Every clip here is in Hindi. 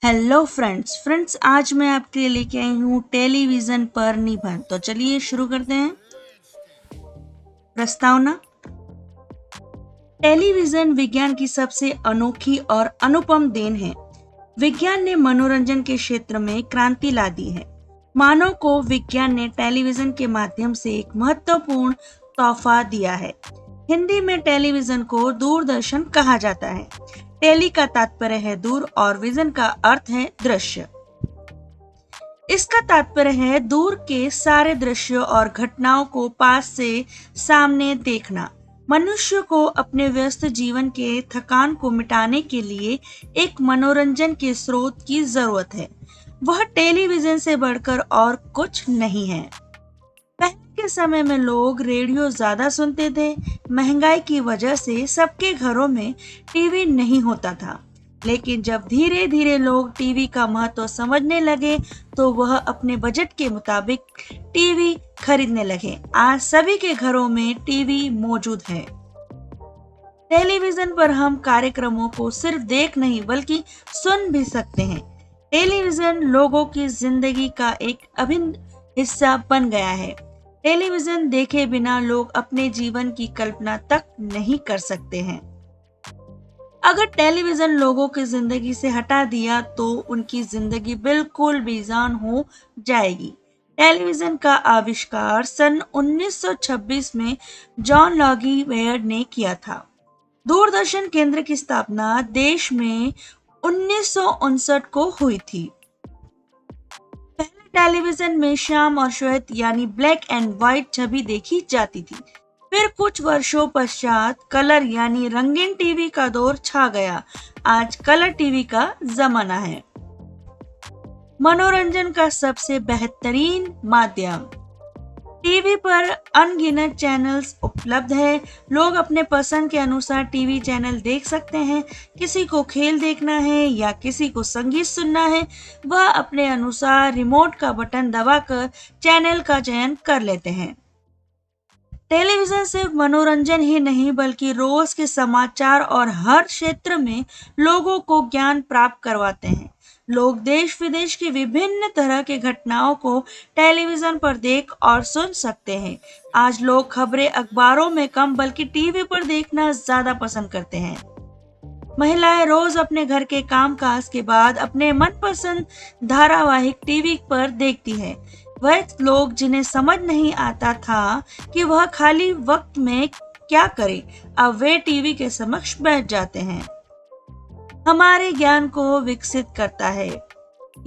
हेलो फ्रेंड्स आज मैं आपके लिए लेके आई हूँ टेलीविजन पर निबंध। तो चलिए शुरू करते हैं। प्रस्तावना। टेलीविजन विज्ञान की सबसे अनोखी और अनुपम देन है। विज्ञान ने मनोरंजन के क्षेत्र में क्रांति ला दी है। मानव को विज्ञान ने टेलीविजन के माध्यम से एक महत्वपूर्ण तोहफा दिया है। हिंदी में टेलीविजन को दूरदर्शन कहा जाता है। टेली का तात्पर्य है दूर और विजन का अर्थ है दृश्य। इसका तात्पर्य है दूर के सारे दृश्यों और घटनाओं को पास से सामने देखना। मनुष्य को अपने व्यस्त जीवन के थकान को मिटाने के लिए एक मनोरंजन के स्रोत की जरूरत है। वह टेलीविजन से बढ़कर और कुछ नहीं है। पहले के समय में लोग रेडियो ज्यादा सुनते थे। महंगाई की वजह से सबके घरों में टीवी नहीं होता था। लेकिन जब धीरे धीरे लोग टीवी का महत्व समझने लगे तो वह अपने बजट के मुताबिक टीवी खरीदने लगे। आज सभी के घरों में टीवी मौजूद है। टेलीविजन पर हम कार्यक्रमों को सिर्फ देख नहीं बल्कि सुन भी सकते हैं। टेलीविजन लोगों की जिंदगी का एक अभिन्न हिस्सा बन गया है। टेलीविजन देखे बिना लोग अपने जीवन की कल्पना तक नहीं कर सकते हैं। अगर टेलीविजन लोगों की जिंदगी से हटा दिया तो उनकी जिंदगी बिल्कुल बेजान हो जाएगी। टेलीविजन का आविष्कार सन 1926 में जॉन लॉगी वेयर ने किया था। दूरदर्शन केंद्र की स्थापना देश में 1959 को हुई थी। पहले टेलीविजन में श्याम और श्वेत यानी ब्लैक एंड व्हाइट छवि देखी जाती थी। फिर कुछ वर्षों पश्चात कलर यानी रंगीन टीवी का दौर छा गया। आज कलर टीवी का जमाना है। मनोरंजन का सबसे बेहतरीन माध्यम। टीवी पर अनगिनत चैनल्स उपलब्ध है। लोग अपने पसंद के अनुसार टीवी चैनल देख सकते हैं। किसी को खेल देखना है या किसी को संगीत सुनना है, वह अपने अनुसार रिमोट का बटन दबाकर चैनल का चयन कर लेते हैं। टेलीविजन सिर्फ मनोरंजन ही नहीं बल्कि रोज के समाचार और हर क्षेत्र में लोगों को ज्ञान प्राप्त करवाते हैं। लोग देश विदेश की विभिन्न तरह की घटनाओं को टेलीविजन पर देख और सुन सकते हैं। आज लोग खबरें अखबारों में कम बल्कि टीवी पर देखना ज्यादा पसंद करते हैं। महिलाएं रोज अपने घर के कामकाज के बाद अपने मनपसंद धारावाहिक टीवी पर देखती है। वह लोग जिन्हें समझ नहीं आता था कि वह खाली वक्त में क्या करें, अब वे टीवी के समक्ष बैठ जाते हैं। हमारे ज्ञान को विकसित करता है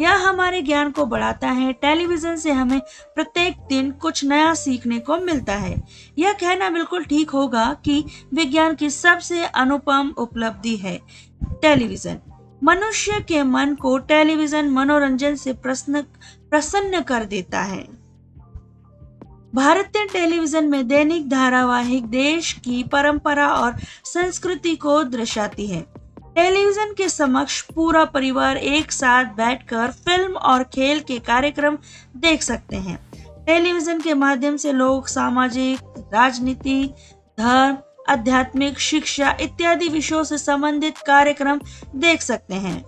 या हमारे ज्ञान को बढ़ाता है। टेलीविजन से हमें प्रत्येक दिन कुछ नया सीखने को मिलता है। यह कहना बिल्कुल ठीक होगा कि विज्ञान की सबसे अनुपम उपलब्धि है टेलीविजन। मनुष्य के मन को टेलीविजन मनोरंजन से प्रसन्न कर देता है। भारतीय टेलीविजन में दैनिक धारावाहिक देश की परंपरा और संस्कृति को दर्शाती है। टेलीविजन के समक्ष पूरा परिवार एक साथ बैठकर फिल्म और खेल के कार्यक्रम देख सकते हैं। टेलीविजन के माध्यम से लोग सामाजिक, राजनीति, धर्म, आध्यात्मिक, शिक्षा इत्यादि विषयों से संबंधित कार्यक्रम देख सकते हैं।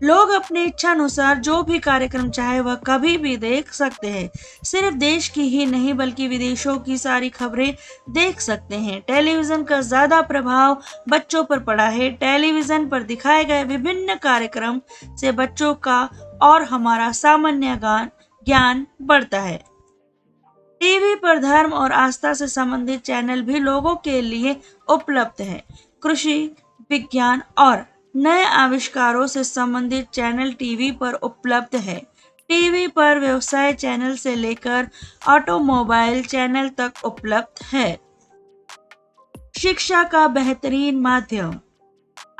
लोग अपने इच्छा अनुसार जो भी कार्यक्रम चाहे वह कभी भी देख सकते हैं। सिर्फ देश की ही नहीं बल्कि विदेशों की सारी खबरें देख सकते हैं। टेलीविजन का ज्यादा प्रभाव बच्चों पर पड़ा है। टेलीविजन पर दिखाए गए विभिन्न कार्यक्रम से बच्चों का और हमारा सामान्य ज्ञान बढ़ता है। टीवी पर धर्म और आस्था से संबंधित चैनल भी लोगों के लिए उपलब्ध है। कृषि, विज्ञान और नए आविष्कारों से संबंधित चैनल टीवी पर उपलब्ध है। टीवी पर व्यवसाय चैनल से लेकर ऑटोमोबाइल चैनल तक उपलब्ध है। शिक्षा का बेहतरीन माध्यम।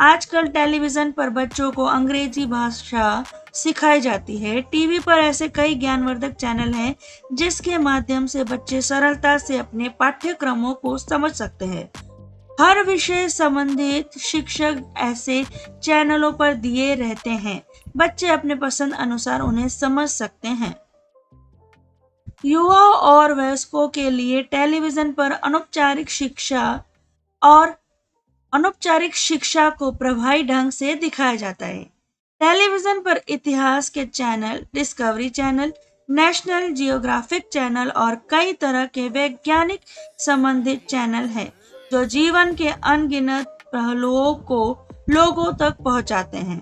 आजकल टेलीविजन पर बच्चों को अंग्रेजी भाषा सिखाई जाती है। टीवी पर ऐसे कई ज्ञानवर्धक चैनल हैं जिसके माध्यम से बच्चे सरलता से अपने पाठ्यक्रमों को समझ सकते हैं। हर विषय संबंधित शिक्षक ऐसे चैनलों पर दिए रहते हैं। बच्चे अपने पसंद अनुसार उन्हें समझ सकते हैं। युवाओं और वयस्कों के लिए टेलीविजन पर अनौपचारिक शिक्षा को प्रभावी ढंग से दिखाया जाता है। टेलीविजन पर इतिहास के channel, discovery channel, national geographic channel और कई तरह के वैज्ञानिक संबंधित चैनल हैं जो जीवन के अनगिनत पहलुओं को लोगों तक पहुंचाते हैं।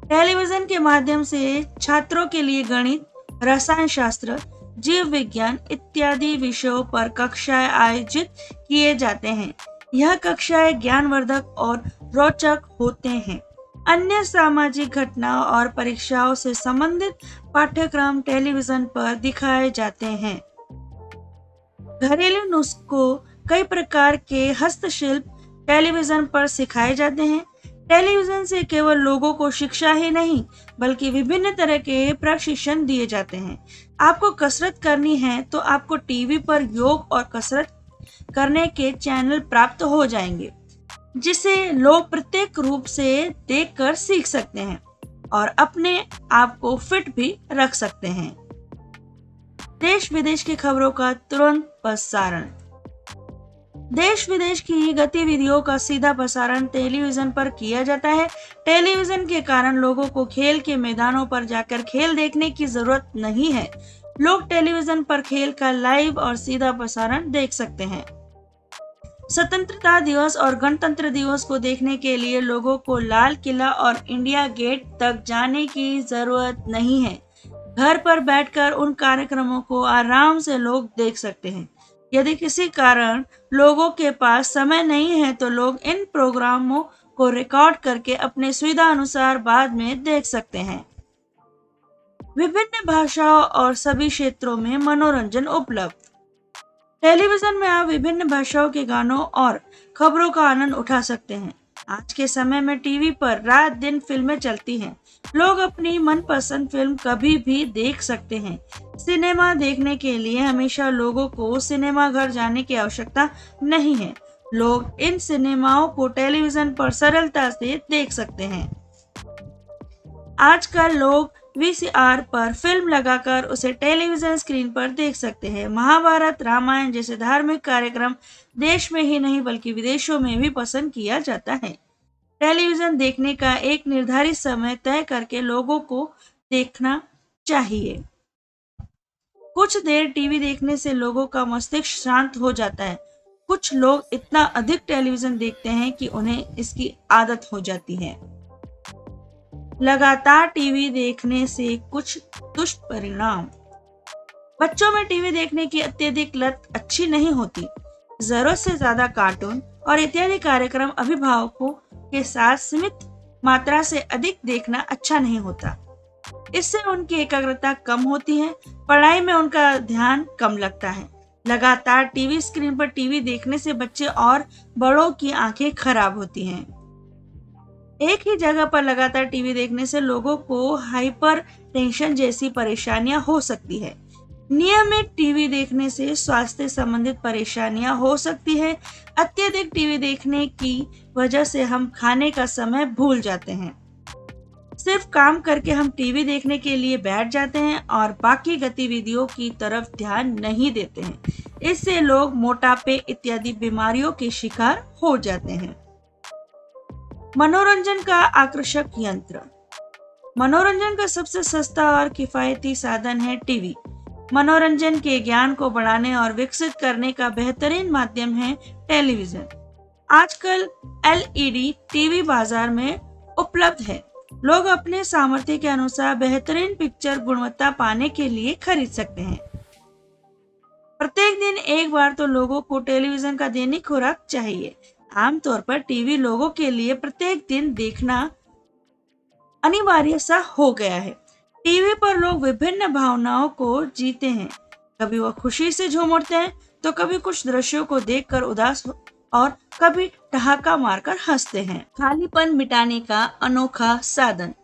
टेलीविजन के माध्यम से छात्रों के लिए गणित, रसायन शास्त्र, जीव विज्ञान इत्यादि विषयों पर कक्षाएं आयोजित किए जाते हैं। यह कक्षाएं ज्ञानवर्धक और रोचक होते हैं। अन्य सामाजिक घटनाओं और परीक्षाओं से संबंधित पाठ्यक्रम टेलीविजन पर दिखाए जाते हैं। घरेलू नुस्खों, कई प्रकार के हस्तशिल्प टेलीविजन पर सिखाए जाते हैं। टेलीविजन से केवल लोगों को शिक्षा ही नहीं बल्कि विभिन्न तरह के प्रशिक्षण दिए जाते हैं। आपको कसरत करनी है तो आपको टीवी पर योग और कसरत करने के चैनल प्राप्त हो जाएंगे, जिसे लोग प्रत्येक रूप से देखकर सीख सकते हैं और अपने आप को फिट भी रख सकते हैं। देश विदेश की खबरों का तुरंत प्रसारण। देश विदेश की गतिविधियों का सीधा प्रसारण टेलीविजन पर किया जाता है। टेलीविजन के कारण लोगों को खेल के मैदानों पर जाकर खेल देखने की जरूरत नहीं है। लोग टेलीविजन पर खेल का लाइव और सीधा प्रसारण देख सकते हैं। स्वतंत्रता दिवस और गणतंत्र दिवस को देखने के लिए लोगों को लाल किला और इंडिया गेट तक जाने की जरूरत नहीं है। घर पर बैठकर उन कार्यक्रमों को आराम से लोग देख सकते हैं। यदि किसी कारण लोगों के पास समय नहीं है तो लोग इन प्रोग्रामों को रिकॉर्ड करके अपने सुविधा अनुसार बाद में देख सकते हैं। विभिन्न भाषाओं और सभी क्षेत्रों में मनोरंजन उपलब्ध। टेलीविजन में आप विभिन्न भाषाओं के गानों और खबरों का आनंद उठा सकते हैं। आज के समय में टीवी पर रात दिन फिल्में चलती हैं। लोग अपनी मनपसंद फिल्म कभी भी देख सकते हैं। सिनेमा देखने के लिए हमेशा लोगों को सिनेमा घर जाने की आवश्यकता नहीं है। लोग इन सिनेमाओं को टेलीविजन पर सरलता से देख सकते हैं। आजकल लोग वीसीआर पर फिल्म लगाकर उसे टेलीविजन स्क्रीन पर देख सकते हैं। महाभारत, रामायण जैसे धार्मिक कार्यक्रम देश में ही नहीं बल्कि विदेशों में भी पसंद किया जाता है। टेलीविजन देखने का एक निर्धारित समय तय करके लोगों को देखना चाहिए। कुछ देर टीवी देखने से लोगों का मस्तिष्क शांत हो जाता है। कुछ लोग इतना अधिक टेलीविजन देखते हैं कि उन्हें इसकी आदत हो जाती है। लगातार टीवी देखने से कुछ दुष्परिणाम। बच्चों में टीवी देखने की अत्यधिक लत अच्छी नहीं होती। जरूरत से ज्यादा कार्टून और इत्यादि कार्यक्रम अभिभावकों के साथ सीमित मात्रा से अधिक देखना अच्छा नहीं होता। इससे उनकी एकाग्रता कम होती है, पढ़ाई में उनका ध्यान कम लगता है। लगातार टीवी स्क्रीन पर टीवी देखने से बच्चे और बड़ों की आंखें खराब होती हैं। एक ही जगह पर लगातार टीवी देखने से लोगों को हाइपर टेंशन जैसी परेशानियां हो सकती है। नियमित टीवी देखने से स्वास्थ्य संबंधित परेशानियां हो सकती है। अत्यधिक टीवी देखने की वजह से हम खाने का समय भूल जाते हैं। सिर्फ काम करके हम टीवी देखने के लिए बैठ जाते हैं और बाकी गतिविधियों की तरफ ध्यान नहीं देते हैं। इससे लोग मोटापे इत्यादि बीमारियों के शिकार हो जाते हैं। मनोरंजन का आकर्षक यंत्र। मनोरंजन का सबसे सस्ता और किफायती साधन है टीवी। मनोरंजन के ज्ञान को बढ़ाने और विकसित करने का बेहतरीन माध्यम है टेलीविजन। आजकल एलईडी टीवी बाजार में उपलब्ध है। लोग अपने सामर्थ्य के अनुसार बेहतरीन पिक्चर गुणवत्ता पाने के लिए खरीद सकते हैं। प्रत्येक दिन एक बार तो लोगों को टेलीविजन का दैनिक खुराक चाहिए। आमतौर पर टीवी लोगों के लिए प्रत्येक दिन देखना अनिवार्य सा हो गया है। टीवी पर लोग विभिन्न भावनाओं को जीते हैं। कभी वह खुशी से झूम उठते हैं तो कभी कुछ दृश्यों को देखकर उदास और कभी ठहाका मारकर हंसते हैं। खालीपन मिटाने का अनोखा साधन।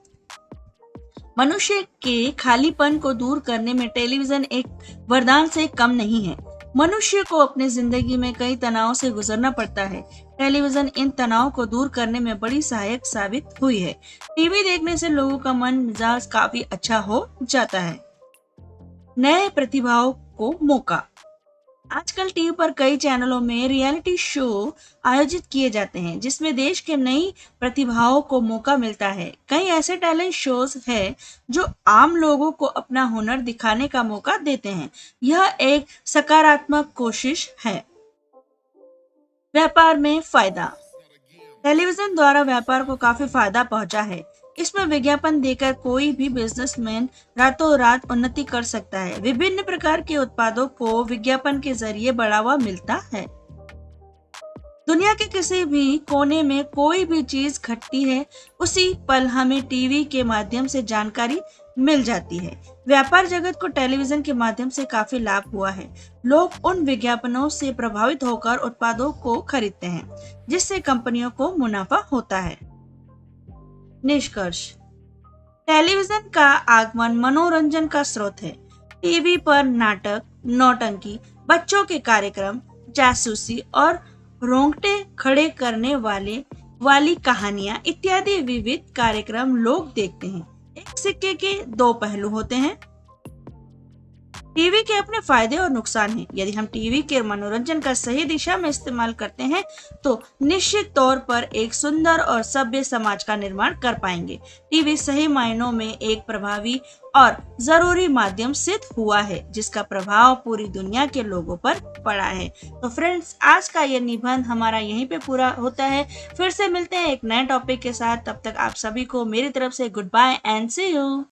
मनुष्य के खालीपन को दूर करने में टेलीविजन एक वरदान से कम नहीं है। मनुष्य को अपनी जिंदगी में कई तनावों से गुजरना पड़ता है। टेलीविजन इन तनाव को दूर करने में बड़ी सहायक साबित हुई है। टीवी देखने से लोगों का मन मिजाज काफी अच्छा हो जाता है। नए प्रतिभाओं को मौका। आजकल टीवी पर कई चैनलों में रियलिटी शो आयोजित किए जाते हैं जिसमें देश के नई प्रतिभाओं को मौका मिलता है। कई ऐसे टैलेंट शोज हैं जो आम लोगों को अपना हुनर दिखाने का मौका देते हैं। यह एक सकारात्मक कोशिश है। व्यापार में फायदा। टेलीविजन द्वारा व्यापार को काफी फायदा पहुंचा है। इसमें विज्ञापन देकर कोई भी बिजनेसमैन रातों रात उन्नति कर सकता है। विभिन्न प्रकार के उत्पादों को विज्ञापन के जरिए बढ़ावा मिलता है। दुनिया के किसी भी कोने में कोई भी चीज घटती है, उसी पल हमें टीवी के माध्यम से जानकारी मिल जाती है। व्यापार जगत को टेलीविजन के माध्यम से काफी लाभ हुआ है। लोग उन विज्ञापनों से प्रभावित होकर उत्पादों को खरीदते हैं, जिससे कंपनियों को मुनाफा होता है। निष्कर्ष। टेलीविजन का आगमन मनोरंजन का स्रोत है। टीवी पर नाटक, नौटंकी, बच्चों के कार्यक्रम, जासूसी और रोंगटे खड़े करने वाली कहानियां इत्यादि विविध कार्यक्रम लोग देखते हैं। एक सिक्के के दो पहलू होते हैं। टीवी के अपने फायदे और नुकसान हैं। यदि हम टीवी के मनोरंजन का सही दिशा में इस्तेमाल करते हैं तो निश्चित तौर पर एक सुंदर और सभ्य समाज का निर्माण कर पाएंगे। टीवी सही मायनों में एक प्रभावी और जरूरी माध्यम सिद्ध हुआ है, जिसका प्रभाव पूरी दुनिया के लोगों पर पड़ा है। तो फ्रेंड्स, आज का ये निबंध हमारा यहीं पे पूरा होता है। फिर से मिलते हैं एक नए टॉपिक के साथ। तब तक आप सभी को मेरी तरफ से goodbye and see you.